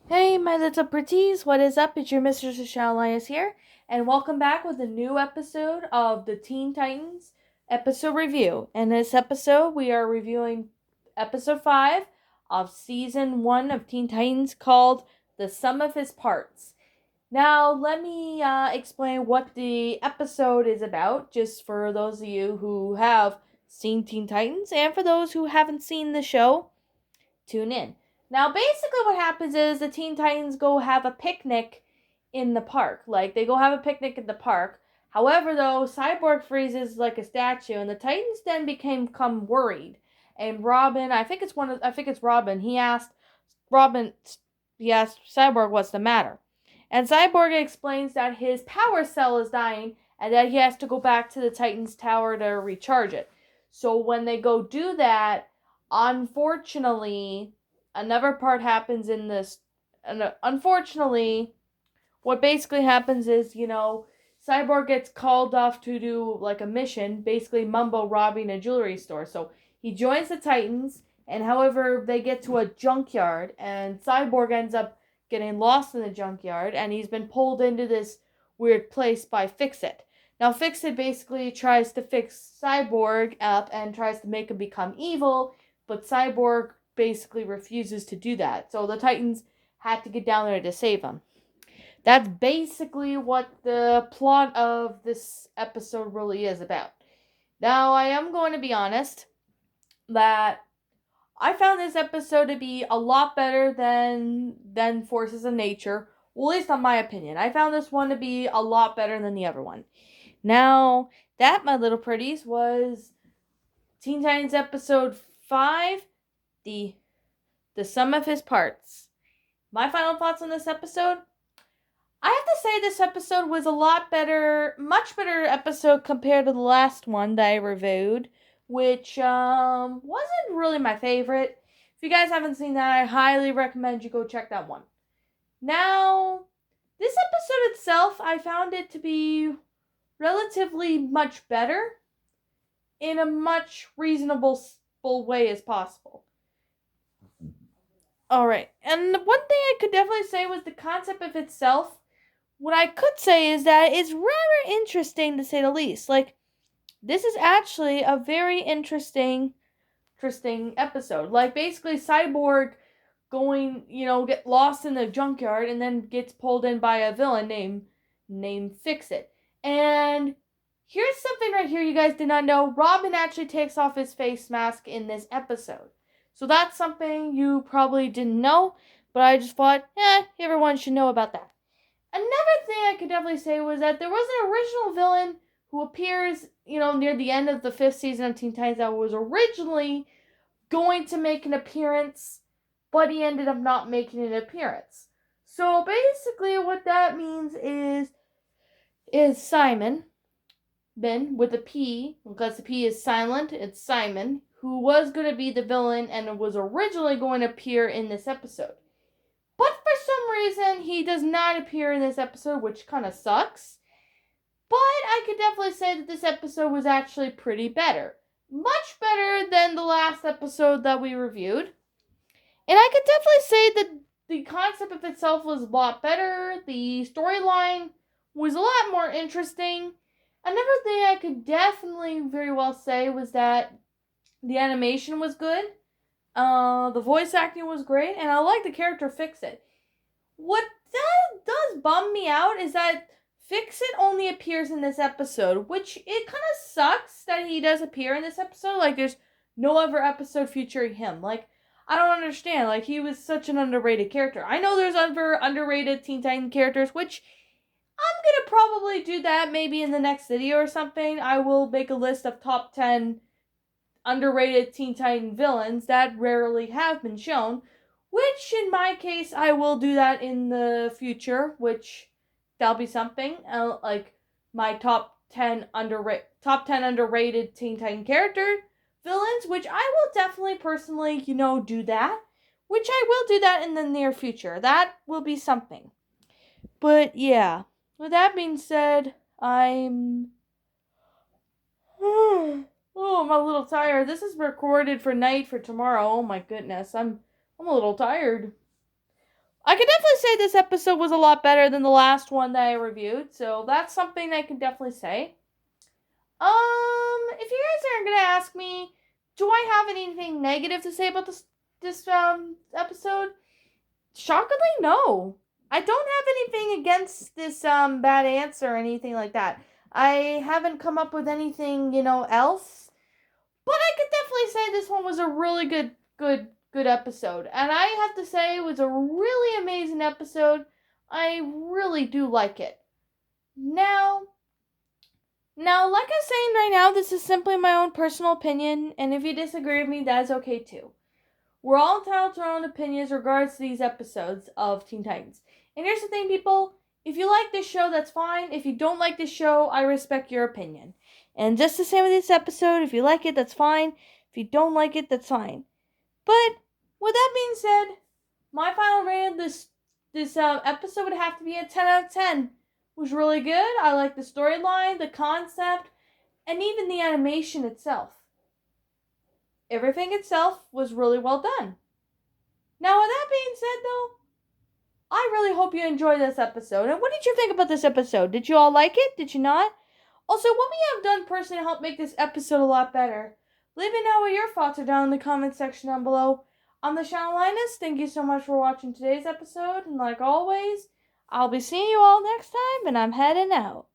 Hey, my little pretties, what is up? It's your Mistress Michelle Elias here, and welcome back with a new episode of the Teen Titans episode review. In this episode, we are reviewing episode 5 of season 1 of Teen Titans called The Sum of His Parts. Now, let me explain what the episode is about, just for those of you who have seen Teen Titans, and for those who haven't seen the show, tune in. Now, basically, what happens is the Teen Titans go have a picnic in the park. Like, they go have a picnic in the park. However, though, Cyborg freezes like a statue, and the Titans then become worried. And Robin, I think it's Robin. Robin, he asked Cyborg what's the matter, and Cyborg explains that his power cell is dying, and that he has to go back to the Titans Tower to recharge it. So when they go do that, unfortunately, another part happens in this. And unfortunately, what basically happens is, Cyborg gets called off to do like a mission, basically Mumbo robbing a jewelry store. So he joins the Titans, and however, they get to a junkyard, and Cyborg ends up getting lost in the junkyard, and he's been pulled into this weird place by Fix-It. Now, Fix-It basically tries to fix Cyborg up and tries to make him become evil, but Cyborg basically refuses to do that. So the Titans had to get down there to save him. That's basically what the plot of this episode really is about. Now, I am going to be honest that I found this episode to be a lot better than Forces of Nature. Well, at least on my opinion. I found this one to be a lot better than the other one. Now, that, my little pretties, was Teen Titans episode 5, the the sum of his parts. My final thoughts on this episode: I have to say this episode was a lot better, much better episode compared to the last one that I reviewed, which wasn't really my favorite. If you guys haven't seen that, I highly recommend you go check that one. Now, this episode itself, I found it to be relatively much better in a much reasonable way as possible. All right, and one thing I could definitely say was the concept of itself. What I could say is that it's rather interesting to say the least. Like, this is actually a very interesting episode. Like, basically, Cyborg going, get lost in the junkyard and then gets pulled in by a villain named Fix It. And here's something right here you guys did not know. Robin actually takes off his face mask in this episode. So that's something you probably didn't know, but I just thought, everyone should know about that. Another thing I could definitely say was that there was an original villain who appears, near the end of the 5th season of Teen Titans that was originally going to make an appearance, but he ended up not making an appearance. So basically what that means is Simon, Ben, with a P, because the P is silent, it's Simon, who was going to be the villain and was originally going to appear in this episode. But for some reason, he does not appear in this episode, which kind of sucks. But I could definitely say that this episode was actually pretty better. Much better than the last episode that we reviewed. And I could definitely say that the concept of itself was a lot better. The storyline was a lot more interesting. Another thing I could definitely very well say was that the animation was good. The voice acting was great, and I like the character Fix It. What that does bum me out is that Fix It only appears in this episode, which it kind of sucks that he does appear in this episode. Like, there's no other episode featuring him. Like, I don't understand. Like, he was such an underrated character. I know there's other underrated Teen Titan characters, which I'm gonna probably do that maybe in the next video or something. I will make a list of top 10 underrated Teen Titan villains that rarely have been shown, which in my case I will do that in the future, which that'll be something like my top 10 underrated Teen Titan character villains, which I will definitely personally, do that, which I will do that in the near future. That will be something. But yeah, with that being said, I'm oh, I'm a little tired. This is recorded for night for tomorrow. Oh my goodness. I'm a little tired. I could definitely say this episode was a lot better than the last one that I reviewed, so that's something I can definitely say. If you guys are gonna ask me, do I have anything negative to say about this episode? Shockingly, no. I don't have anything against this bad answer or anything like that. I haven't come up with anything, else. But I could definitely say this one was a really good episode. And I have to say it was a really amazing episode. I really do like it. Now, like I'm saying right now, this is simply my own personal opinion, and if you disagree with me, that's okay too. We're all entitled to our own opinions regards to these episodes of Teen Titans. And here's the thing, people. If you like this show, that's fine. If you don't like this show, I respect your opinion. And just the same with this episode, if you like it, that's fine. If you don't like it, that's fine. But with that being said, my final rating of this episode would have to be a 10 out of 10. It was really good. I like the storyline, the concept, and even the animation itself. Everything itself was really well done. Now, with that being said, though, I really hope you enjoyed this episode. And what did you think about this episode? Did you all like it? Did you not? Also, what we have done personally to help make this episode a lot better? Leave me know what your thoughts are down in the comment section down below. I'm the Shadow Linus. Thank you so much for watching today's episode. And like always, I'll be seeing you all next time, and I'm heading out.